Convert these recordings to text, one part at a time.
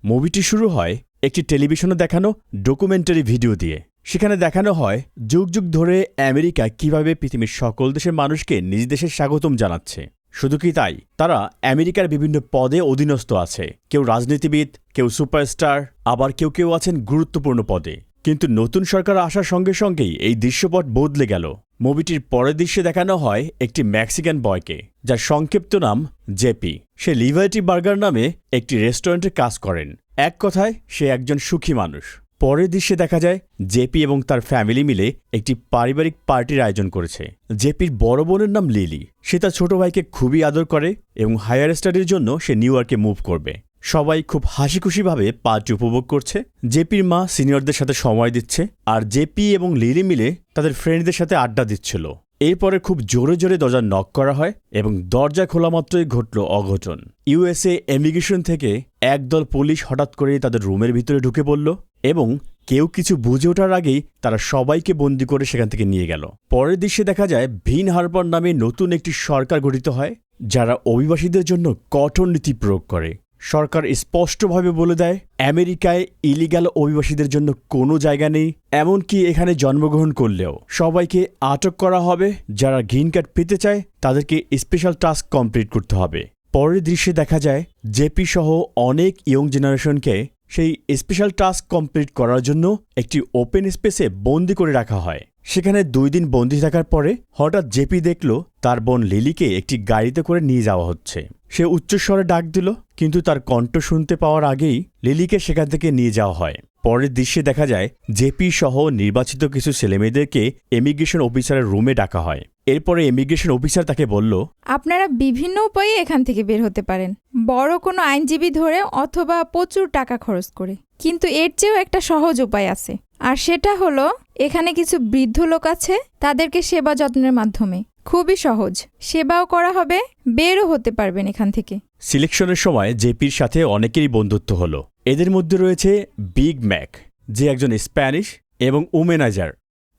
মুভিটি শুরু হয় একটি টেলিভিশনে দেখানো ডকুমেন্টারি ভিডিও দিয়ে। সেখানে দেখানো হয় যুগ যুগ ধরে আমেরিকা কিভাবে পৃথিবীর সকল দেশের মানুষকে নিজ দেশে স্বাগতম জানাচ্ছে। শুধু কি তাই, তারা আমেরিকার বিভিন্ন পদে অধীনস্থ আছে। কেউ রাজনীতিবিদ, কেউ সুপারস্টার, আবার কেউ কেউ আছেন গুরুত্বপূর্ণ পদে। কিন্তু নতুন সরকার আসার সঙ্গে সঙ্গেই এই দৃশ্যপট বদলে গেল। মুভিটির পরের দৃশ্যে দেখানো হয় একটি মেক্সিকান বয়কে, যার সংক্ষিপ্ত নাম জেপি। সে লিবার্টি বার্গার নামে একটি রেস্টুরেন্টে কাজ করেন। এক কথায় সে একজন সুখী মানুষ। পরের দৃশ্যে দেখা যায় জেপি এবং তার ফ্যামিলি মিলে একটি পারিবারিক পার্টির আয়োজন করেছে। জেপির বড় বোনের নাম লিলি। সে তার ছোট ভাইকে খুবই আদর করে এবং হায়ার স্টাডির জন্য সে নিউ ইয়র্কে মুভ করবে। সবাই খুব হাসিখুশিভাবে পার্টি উপভোগ করছে। জেপির মা সিনিয়রদের সাথে সময় দিচ্ছে, আর জেপি এবং লিলি মিলে তাদের ফ্রেন্ডদের সাথে আড্ডা দিচ্ছিল। এরপরে খুব জোরে জোরে দরজা নক করা হয় এবং দরজা খোলা মাত্রই ঘটল অঘটন। ইউএসএ ইমিগ্রেশন থেকে একদল পুলিশ হঠাৎ করে তাদের রুমের ভিতরে ঢুকে পড়ল এবং কেউ কিছু বুঝে ওঠার আগেই তারা সবাইকে বন্দি করে সেখান থেকে নিয়ে গেল। পরের দৃশ্যে দেখা যায় ভিন হারবার নামে নতুন একটি সরকার গঠিত হয়, যারা অভিবাসীদের জন্য কঠোর নীতি প্রয়োগ করে। সরকার স্পষ্টভাবে বলে দেয় আমেরিকায় ইলিগাল অভিবাসীদের জন্য কোনো জায়গা নেই। এমনকি এখানে জন্মগ্রহণ করলেও সবাইকে আটক করা হবে। যারা গ্রিন কার্ড পেতে চায় তাদেরকে স্পেশাল টাস্ক কমপ্লিট করতে হবে। পরের দৃশ্যে দেখা যায় জেপি সহ অনেক ইয়ং জেনারেশনকে সেই স্পেশাল টাস্ক কমপ্লিট করার জন্য একটি ওপেন স্পেসে বন্দি করে রাখা হয়। সেখানে 2 দিন বন্দি থাকার পরে হঠাৎ জেপি দেখল তার বোন লিলিকে একটি গাড়িতে করে নিয়ে যাওয়া হচ্ছে। সে উচ্চস্বরে ডাক দিল, কিন্তু তার কণ্ঠ শুনতে পাওয়ার আগেই লিলিকে সেখান থেকে নিয়ে যাওয়া হয়। পরের দৃশ্যে দেখা যায় জেপি সহ নির্বাচিত কিছু ছেলেমেয়েদেরকে ইমিগ্রেশন অফিসারের রুমে ডাকা হয়। এরপরে ইমিগ্রেশন অফিসার তাকে বলল, আপনারা বিভিন্ন উপায়ে এখান থেকে বের হতে পারেন, বড় কোনো আইনজীবী ধরে অথবা প্রচুর টাকা খরচ করে। কিন্তু এর চেয়েও একটা সহজ উপায় আছে, আর সেটা হলো এখানে কিছু বৃদ্ধ লোক আছে, তাদেরকে সেবা যত্নের মাধ্যমে খুবই সহজ সেবাও করা হবে, বেরও হতে পারবেন এখান থেকে। সিলেকশনের সময় জেপির সাথে অনেকেরই বন্ধুত্ব হলো। এদের মধ্যে রয়েছে বিগ ম্যাক, যে একজন স্প্যানিশ, এবং উমেনাজার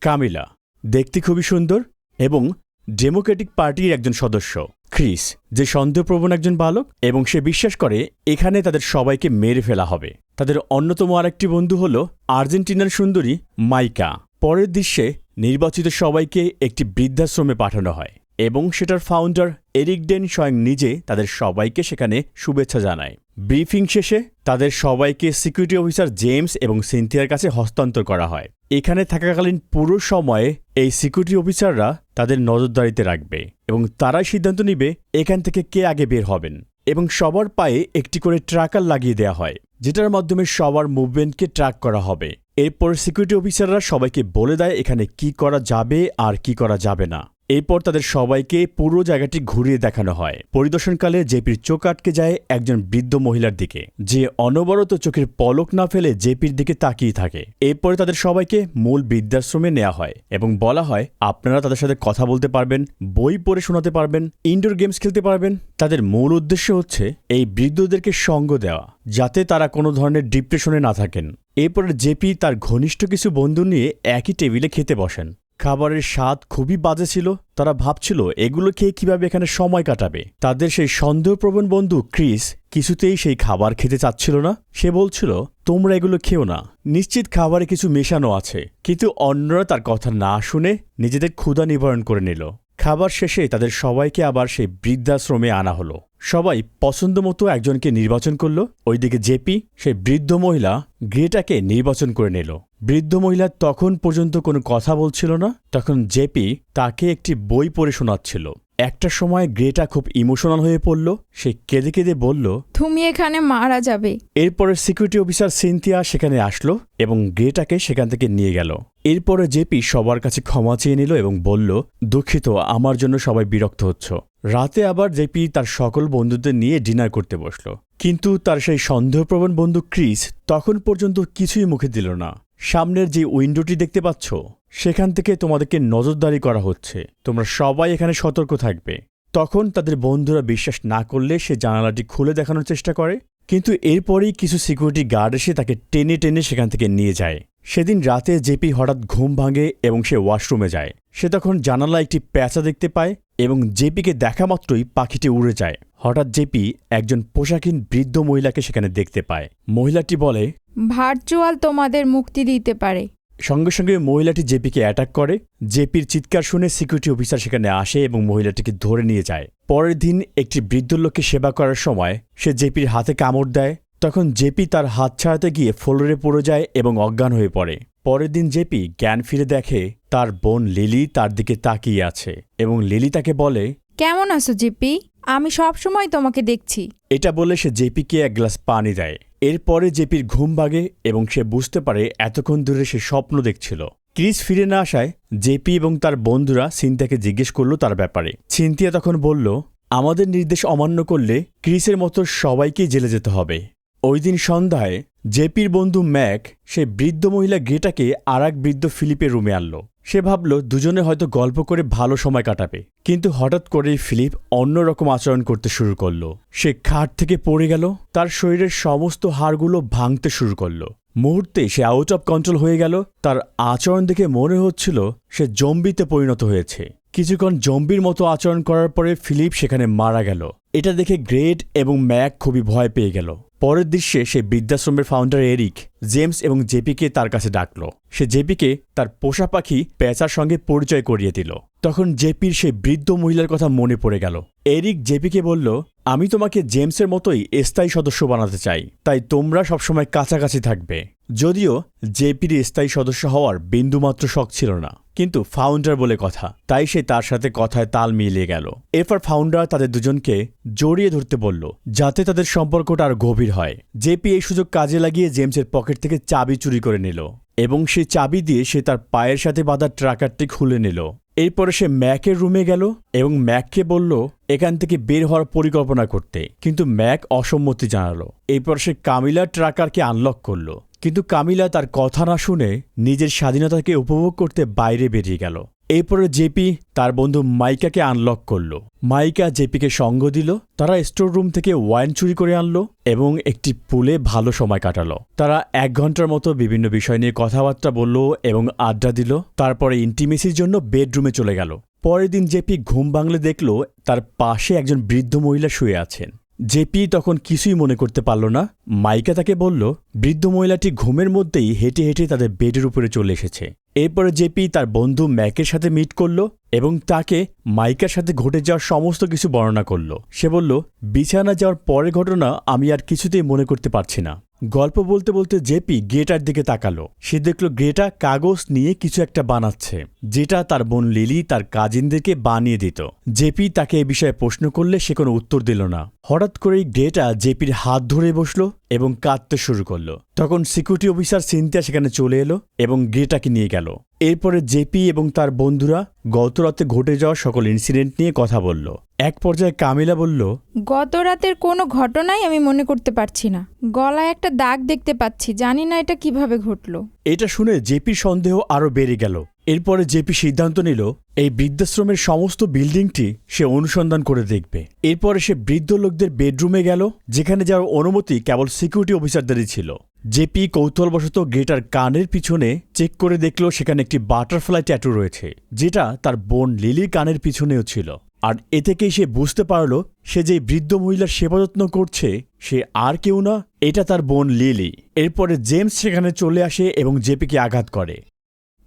কামিলা, দেখতে খুবই সুন্দর, এবং ডেমোক্রেটিক পার্টির একজন সদস্য ক্রিস, যে সন্দেহপ্রবণ একজন বালক এবং সে বিশ্বাস করে এখানে তাদের সবাইকে মেরে ফেলা হবে। তাদের অন্যতম আরেকটি বন্ধু হল আর্জেন্টিনার সুন্দরী মাইকা। পরের দৃশ্যে নির্বাচিত সবাইকে একটি বৃদ্ধাশ্রমে পাঠানো হয় এবং সেটার ফাউন্ডার এরিক ডেন স্বয়ং নিজে তাদের সবাইকে সেখানে শুভেচ্ছা জানায়। ব্রিফিং শেষে তাদের সবাইকে সিকিউরিটি অফিসার জেমস এবং সিনথিয়ার কাছে হস্তান্তর করা হয়। এখানে থাকাকালীন পুরো সময়ে এই সিকিউরিটি অফিসাররা তাদের নজরদারিতে রাখবে এবং তারাই সিদ্ধান্ত নিবে এখান থেকে কে আগে বের হবেন। এবং সবার পায়ে একটি করে ট্র্যাকার লাগিয়ে দেওয়া হয়, যেটার মাধ্যমে সবার মুভমেন্টকে ট্র্যাক করা হবে। এরপর সিকিউরিটি অফিসাররা সবাইকে বলে দেয় এখানে কি করা যাবে আর কি করা যাবে না। এরপর তাদের সবাইকে পুরো জায়গাটি ঘুরিয়ে দেখানো হয়। পরিদর্শনকালে জেপির চোখ আটকে যায় একজন বৃদ্ধ মহিলার দিকে, যে অনবরত চোখের পলক না ফেলে জেপির দিকে তাকিয়ে থাকে। এরপরে তাদের সবাইকে মূল বৃদ্ধাশ্রমে নেওয়া হয় এবং বলা হয় আপনারা তাদের সাথে কথা বলতে পারবেন, বই পড়ে শোনাতে পারবেন, ইনডোর গেমস খেলতে পারবেন। তাদের মূল উদ্দেশ্য হচ্ছে এই বৃদ্ধদেরকে সঙ্গ দেওয়া, যাতে তারা কোনো ধরনের ডিপ্রেশনে না থাকেন। এরপরে জেপি তার ঘনিষ্ঠ কিছু বন্ধু নিয়ে একই টেবিলে খেতে বসেন। খাবারের স্বাদ খুবই বাজে ছিল। তারা ভাবছিল এগুলো খেয়ে কিভাবে এখানে সময় কাটাবে। তাদের সেই সন্দেহপ্রবণ বন্ধু ক্রিস কিছুতেই সেই খাবার খেতে চাচ্ছিল না। সে বলছিল তোমরা এগুলো খেও না, নিশ্চিত খাবারে কিছু মেশানো আছে। কিন্তু অন্যরা তার কথা না শুনে নিজেদের ক্ষুধা নিবারণ করে নিল। খাবার শেষে তাদের সবাইকে আবার সেই বৃদ্ধাশ্রমে আনা হলো। সবাই পছন্দ মতো একজনকে নির্বাচন করল। ওইদিকে জেপি সেই বৃদ্ধ মহিলা গ্রেটাকে নির্বাচন করে নিল। বৃদ্ধ মহিলা তখন পর্যন্ত কোনো কথা বলছিল না। তখন জেপি তাকে একটি বই পড়ে শোনাচ্ছিল। একটা সময় গ্রেটা খুব ইমোশনাল হয়ে পড়ল। সে কেঁদে কেঁদে বলল, তুমি এখানে মারা যাবে। এরপরে সিকিউরিটি অফিসার সিনথিয়া সেখানে আসলো এবং গ্রেটাকে সেখান থেকে নিয়ে গেল। এরপরে জেপি সবার কাছে ক্ষমা চেয়ে নিল এবং বলল, দুঃখিত, আমার জন্য সবাই বিরক্ত হচ্ছ। রাতে আবার জেপি তার সকল বন্ধুদের নিয়ে ডিনার করতে বসল। কিন্তু তার সেই সন্দেহপ্রবণ বন্ধু ক্রিস তখন পর্যন্ত কিছুই মুখে দিল না। সামনের যে উইন্ডোটি দেখতে পাচ্ছ, সেখান থেকে তোমাদেরকে নজরদারি করা হচ্ছে, তোমরা সবাই এখানে সতর্ক থাকবে। তখন তাদের বন্ধুরা বিশ্বাস না করলে সে জানালাটি খুলে দেখানোর চেষ্টা করে, কিন্তু এরপরেই কিছু সিকিউরিটি গার্ড এসে তাকে টেনে টেনে সেখান থেকে নিয়ে যায়। সেদিন রাতে জেপি হঠাৎ ঘুম ভাঙে এবং সে ওয়াশরুমে যায়। সে তখন জানালায় একটি প্যাঁচা দেখতে পায় এবং জেপিকে দেখা মাত্রই পাখিটি উড়ে যায়। হঠাৎ জেপি একজন পোশাকহীন বৃদ্ধ মহিলাকে সেখানে দেখতে পায়। মহিলাটি বলে, ভার্চুয়াল তোমাদের মুক্তি দিতে পারে। সঙ্গে সঙ্গে মহিলাটি জেপিকে অ্যাটাক করে। জেপির চিৎকার শুনে সিকিউরিটি অফিসার সেখানে আসে এবং মহিলাটিকে ধরে নিয়ে যায়। পরের দিন একটি বৃদ্ধ লোককে সেবা করার সময় সে জেপির হাতে কামড় দেয়। তখন জেপি তার হাত ছাড়াতে গিয়ে ফ্লোরে পড়ে যায় এবং অজ্ঞান হয়ে পড়ে। পরের দিন জেপি জ্ঞান ফিরে দেখে তার বোন লিলি তার দিকে তাকিয়ে আছে এবং লিলি তাকে বলে, কেমন আছো জেপি? আমি সবসময় তোমাকে দেখছি। এটা বলে সে জেপিকে এক গ্লাস পানি দেয়। এরপরে জেপির ঘুম ভাঙে এবং সে বুঝতে পারে এতক্ষণ ধরে সে স্বপ্ন দেখছিল। ক্রিস ফিরে না আসায় জেপি এবং তার বন্ধুরা সিনথিয়াকে জিজ্ঞেস করল তার ব্যাপারে। সিনথিয়া তখন বলল, আমাদের নির্দেশ অমান্য করলে ক্রিসের মতো সবাইকেই জেলে যেতে হবে। ওই দিন সন্ধ্যায় জেপির বন্ধু ম্যাক সে বৃদ্ধ মহিলা গ্রেটাকে আর এক বৃদ্ধ ফিলিপের রুমে আনল। সে ভাবল দুজনে হয়তো গল্প করে ভালো সময় কাটাবে, কিন্তু হঠাৎ করেই ফিলিপ অন্যরকম আচরণ করতে শুরু করল। সে খাট থেকে পড়ে গেল, তার শরীরের সমস্ত হাড়গুলো ভাঙতে শুরু করল। মুহূর্তে সে আউট অফ কন্ট্রোল হয়ে গেল। তার আচরণ দেখে মনে হচ্ছিল সে জম্বিতে পরিণত হয়েছে। কিছুক্ষণ জম্বির মতো আচরণ করার পরে ফিলিপ সেখানে মারা গেল। এটা দেখে গ্রেট এবং ম্যাক খুবই ভয় পেয়ে গেল। পরের দৃশ্যে সে বৃদ্ধাশ্রমের ফাউন্ডার এরিক, জেমস এবং জেপিকে তার কাছে ডাকল। সে জেপিকে তার পোষা পাখি প্যাঁচার সঙ্গে পরিচয় করিয়ে দিল। তখন জেপির সেই বৃদ্ধ মহিলার কথা মনে পড়ে গেল। এরিক জেপিকে বলল, আমি তোমাকে জেমসের মতোই স্থায়ী সদস্য বানাতে চাই, তাই তোমরা সবসময় কাছাকাছি থাকবে। যদিও জেপির স্থায়ী সদস্য হওয়ার বিন্দুমাত্র শখ ছিল না, কিন্তু ফাউন্ডার বলে কথা, তাই সে তার সাথে কথায় তাল মিলিয়ে গেল। এরপর ফাউন্ডার তাদের দুজনকে জড়িয়ে ধরতে বলল, যাতে তাদের সম্পর্কটা আর গভীর হয়। জেপি এই সুযোগ কাজে লাগিয়ে জেমসের পকেট থেকে চাবি চুরি করে নিল এবং সেই চাবি দিয়ে সে তার পায়ের সাথে বাঁধা ট্রাকারটি খুলে নিল। এরপরে সে ম্যাকের রুমে গেল এবং ম্যাককে বলল এখান থেকে বের হওয়ার পরিকল্পনা করতে, কিন্তু ম্যাক অসম্মতি জানালো। এরপর সে কামিলা ট্রাকারকে আনলক করল, কিন্তু কামিলা তার কথা না শুনে নিজের স্বাধীনতাকে উপভোগ করতে বাইরে বেরিয়ে গেল। এরপরে জেপি তার বন্ধু মাইকাকে আনলক করল। মাইকা জেপিকে সঙ্গ দিল। তারা স্টোর রুম থেকে ওয়াইন চুরি করে আনলো এবং একটি পুলে ভালো সময় কাটালো। তারা 1 ঘন্টার মতো বিভিন্ন বিষয় নিয়ে কথাবার্তা বলল এবং আড্ডা দিল। তারপরে ইন্টিমেসির জন্য বেডরুমে চলে গেল। পরের দিন জেপি ঘুম ভাঙলে দেখল তার পাশে একজন বৃদ্ধ মহিলা শুয়ে আছেন। জেপি তখন কিছুই মনে করতে পারল না। মাইকা তাকে বলল বৃদ্ধ মহিলাটি ঘুমের মধ্যেই হেঁটে হেঁটে তাদের বেডের উপরে চলে এসেছে। এরপরে জেপি তার বন্ধু ম্যাকের সাথে মিট করল এবং তাকে মাইকার সাথে ঘটে যাওয়ার সমস্ত কিছু বর্ণনা করল। সে বলল, বিছানা যাওয়ার পরের ঘটনা আমি আর কিছুতেই মনে করতে পারছি না। গল্প বলতে বলতে জেপি গ্রেটার দিকে তাকালো। সে দেখল গ্রেটা কাগজ নিয়ে কিছু একটা বানাচ্ছে, যেটা তার বোন লিলি তার কাজিনদেরকে বানিয়ে দিত। জেপি তাকে এ বিষয়ে প্রশ্ন করলে সে কোনো উত্তর দিল না। হঠাৎ করেই গ্রেটা জেপির হাত ধরে বসলো এবং কাঁদতে শুরু করলো। তখন সিকিউরিটি অফিসার সিনথিয়া সেখানে চলে এলো এবং গ্রেটাকে নিয়ে গেল। এরপরে জেপি এবং তার বন্ধুরা গত রাতে ঘটে যাওয়া সকল ইনসিডেন্ট নিয়ে কথা বলল। এক পর্যায়ে কামিলা বলল, গত রাতের কোনো ঘটনাই আমি মনে করতে পারছি না। গলায় একটা দাগ দেখতে পাচ্ছি, জানি না এটা কিভাবে ঘটল। এটা শুনে জেপির সন্দেহ আরও বেড়ে গেল। এরপরে জেপি সিদ্ধান্ত নিল এই বৃদ্ধাশ্রমের সমস্ত বিল্ডিংটি সে অনুসন্ধান করে দেখবে। এরপরে সে বৃদ্ধ লোকদের বেডরুমে গেল, যেখানে যাওয়ার অনুমতি কেবল সিকিউরিটি অফিসারদেরই ছিল। জেপি কৌতূহলবশত গ্রেটার কানের পিছনে চেক করে দেখল সেখানে একটি বাটারফ্লাই ট্যাটু রয়েছে, যেটা তার বোন লিলির কানের পিছনেও ছিল। আর এ থেকেই সে বুঝতে পারল সে যে বৃদ্ধ মহিলার সেবা যত্ন করছে সে আর কেউ না, এটা তার বোন লিলি। এরপরে জেমস সেখানে চলে আসে এবং জেপিকে আঘাত করে।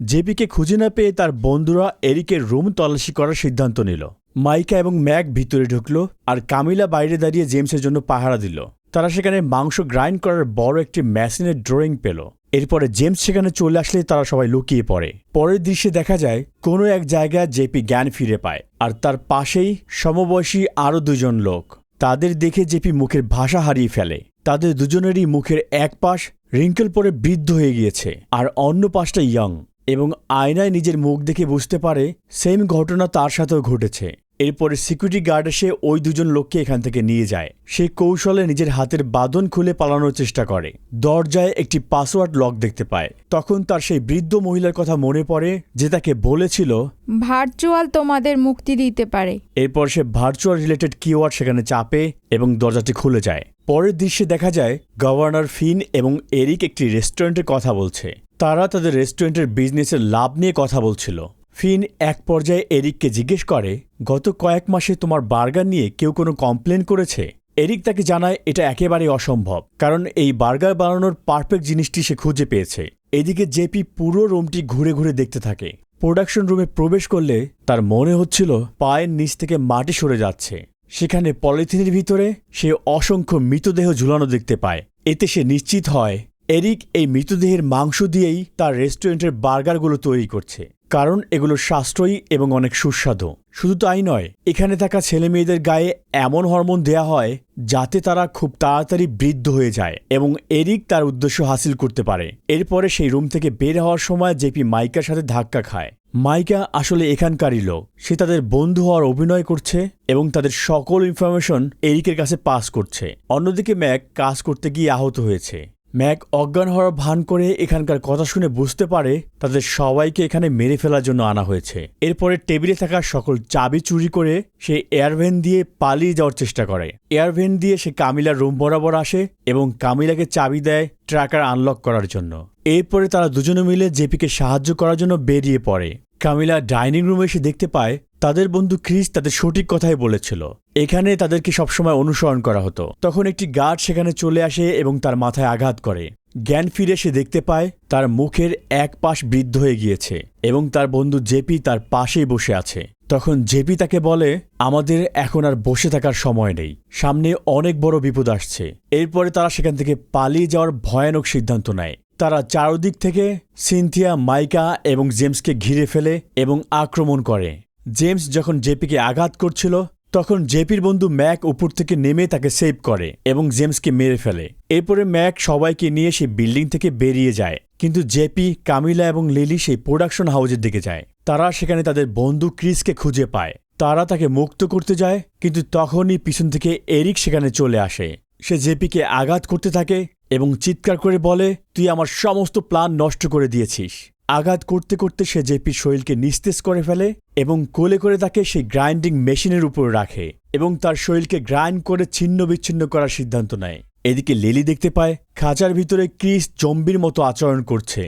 জেপিকে খুঁজে না পেয়ে তার বন্ধুরা এরিকের রুম তল্লাশি করার সিদ্ধান্ত নিল। মাইকা এবং ম্যাক ভিতরে ঢুকল আর কামিলা বাইরে দাঁড়িয়ে জেমসের জন্য পাহারা দিল। তারা সেখানে মাংস গ্রাইন্ড করার বড় একটি মেশিনের ড্রয়িং পেল। এরপরে জেমস সেখানে চলে আসলে তারা সবাই লুকিয়ে পড়ে। পরের দৃশ্যে দেখা যায় কোনো এক জায়গায় জেপি জ্ঞান ফিরে পায় আর তার পাশেই সমবয়সী আরও 2 জন লোক। তাদের দেখে জেপি মুখের ভাষা হারিয়ে ফেলে। তাদের দুজনেরই মুখের এক পাশ রিঙ্কেল পরে বৃদ্ধ হয়ে গিয়েছে আর অন্য পাশটা ইয়ং, এবং আয়নায় নিজের মুখ দেখে বুঝতে পারে সেম ঘটনা তার সাথেও ঘটেছে। এরপরে সিকিউরিটি গার্ড এসে ওই 2 জন লোককে এখান থেকে নিয়ে যায়। সে কৌশলে নিজের হাতের বাঁধন খুলে পালানোর চেষ্টা করে। দরজায় একটি পাসওয়ার্ড লক দেখতে পায়। তখন তার সেই বৃদ্ধ মহিলার কথা মনে পড়ে যে তাকে বলেছিল ভার্চুয়াল তোমাদের মুক্তি দিতে পারে। এরপর সে ভার্চুয়াল রিলেটেড কিওয়ার্ড সেখানে চাপে এবং দরজাটি খুলে যায়। পরের দৃশ্যে দেখা যায় গভর্নর ফিন এবং এরিক একটি রেস্টুরেন্টের কথা বলছে। তারা তাদের রেস্টুরেন্টের বিজনেসের লাভ নিয়ে কথা বলছিল। ফিন এক পর্যায়ে এরিককে জিজ্ঞেস করে, গত কয়েক মাসে তোমার বার্গার নিয়ে কেউ কোনো কমপ্লেন করেছে? এরিক তাকে জানায় এটা একেবারেই অসম্ভব, কারণ এই বার্গার বানানোর পারফেক্ট জিনিসটি সে খুঁজে পেয়েছে। এদিকে জেপি পুরো রুমটি ঘুরে ঘুরে দেখতে থাকে। প্রোডাকশন রুমে প্রবেশ করলে তার মনে হচ্ছিল পায়ের নিচ থেকে মাটি সরে যাচ্ছে। সেখানে পলিথিনের ভিতরে সে অসংখ্য মৃতদেহ ঝুলানো দেখতে পায়। এতে সে নিশ্চিত হয় এরিক এই মৃতদেহের মাংস দিয়েই তার রেস্টুরেন্টের বার্গারগুলো তৈরি করছে, কারণ এগুলো সাশ্রয়ী এবং অনেক সুস্বাদু। শুধু তাই নয়, এখানে থাকা ছেলে মেয়েদের গায়ে এমন হরমোন দেয়া হয় যাতে তারা খুব তাড়াতাড়ি বৃদ্ধ হয়ে যায় এবং এরিক তার উদ্দেশ্য হাসিল করতে পারে। এরপরে সেই রুম থেকে বের হওয়ার সময় জেপি মাইকার সাথে ধাক্কা খায়। মাইকা আসলে এখানকারই লোক। সে তাদের বন্ধু হওয়ার অভিনয় করছে এবং তাদের সকল ইনফরমেশন এরিকের কাছে পাস করছে। অন্যদিকে ম্যাক কাজ করতে গিয়ে আহত হয়েছে। ম্যাক অজ্ঞান হওয়ার ভান করে এখানকার কথা শুনে বুঝতে পারে তাদের সবাইকে এখানে মেরে ফেলার জন্য আনা হয়েছে। এরপরে টেবিলে থাকা সকল চাবি চুরি করে সে এয়ারভ্যান দিয়ে পালিয়ে যাওয়ার চেষ্টা করে। এয়ারভ্যান দিয়ে সে কামিলার রুম বরাবর আসে এবং কামিলাকে চাবি দেয় ট্র্যাকার আনলক করার জন্য। এরপরে তারা দুজনে মিলে জেপিকে সাহায্য করার জন্য বেরিয়ে পড়ে। কামিলা ডাইনিং রুমে এসে দেখতে পায় তাদের বন্ধু ক্রিস তাদের সঠিক কথাই বলেছিল। এখানে তাদেরকে সবসময় অনুসরণ করা হতো। তখন একটি গার্ড সেখানে চলে আসে এবং তার মাথায় আঘাত করে। জ্ঞান ফিরে সে দেখতে পায় তার মুখের এক পাশ বৃদ্ধ হয়ে গিয়েছে এবং তার বন্ধু জেপি তার পাশেই বসে আছে। তখন জেপি তাকে বলে, আমাদের এখন আর বসে থাকার সময় নেই, সামনে অনেক বড় বিপদ আসছে। এরপরে তারা সেখান থেকে পালিয়ে যাওয়ার ভয়ানক সিদ্ধান্ত নেয়। তারা চারদিক থেকে সিনথিয়া, মাইকা এবং জেমসকে ঘিরে ফেলে এবং আক্রমণ করে। জেমস যখন জেপিকে আঘাত করছিল তখন জেপির বন্ধু ম্যাক উপর থেকে নেমে তাকে সেভ করে এবং জেমসকে মেরে ফেলে। এরপরে ম্যাক সবাইকে নিয়ে সেই বিল্ডিং থেকে বেরিয়ে যায়, কিন্তু জেপি, কামিলা এবং লিলি সেই প্রোডাকশন হাউসের দিকে যায়। তারা সেখানে তাদের বন্ধু ক্রিসকে খুঁজে পায়। তারা তাকে মুক্ত করতে যায়, কিন্তু তখনই পিছন থেকে এরিক সেখানে চলে আসে। সে জেপিকে আঘাত করতে থাকে এবং চিৎকার করে বলে, তুই আমার সমস্ত প্ল্যান নষ্ট করে দিয়েছিস। আঘাত করতে করতে সে জেপির শরীরকে নিস্তেজ করে ফেলে এবং কোলে করে তাকে সেই গ্রাইন্ডিং মেশিনের উপর রাখে এবং তার শরীরকে গ্রাইন্ড করে ছিন্ন বিচ্ছিন্ন করার সিদ্ধান্ত নেয়। এদিকে লিলি দেখতে পায় খাঁচার ভিতরে ক্রিস জম্বির মতো আচরণ করছে।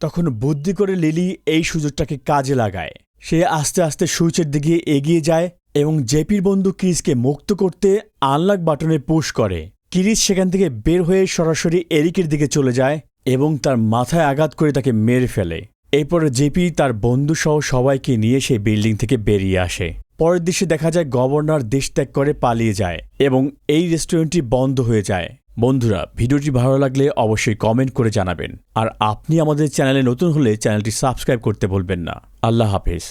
তখন বুদ্ধি করে লিলি এই সুযোগটাকে কাজে লাগায়। সে আস্তে আস্তে সুইচের দিকে এগিয়ে যায় এবং জেপির বন্ধু ক্রিসকে মুক্ত করতে আনলক বাটনে পুশ করে। ক্রিস সেখান থেকে বের হয়ে সরাসরি এরিকের দিকে চলে যায় এবং তার মাথায় আঘাত করে তাকে মেরে ফেলে। এরপরে জেপি তার বন্ধু সহ সবাইকে নিয়ে সেই বিল্ডিং থেকে বেরিয়ে আসে। পরের দৃশ্যে দেখা যায় গভর্নর দেশ ত্যাগ করে পালিয়ে যায় এবং এই রেস্টুরেন্টটি বন্ধ হয়ে যায়। বন্ধুরা, ভিডিওটি ভালো লাগলে অবশ্যই কমেন্ট করে জানাবেন। আর আপনি আমাদের চ্যানেলে নতুন হলে চ্যানেলটি সাবস্ক্রাইব করতে ভুলবেন না। আল্লাহ হাফেজ।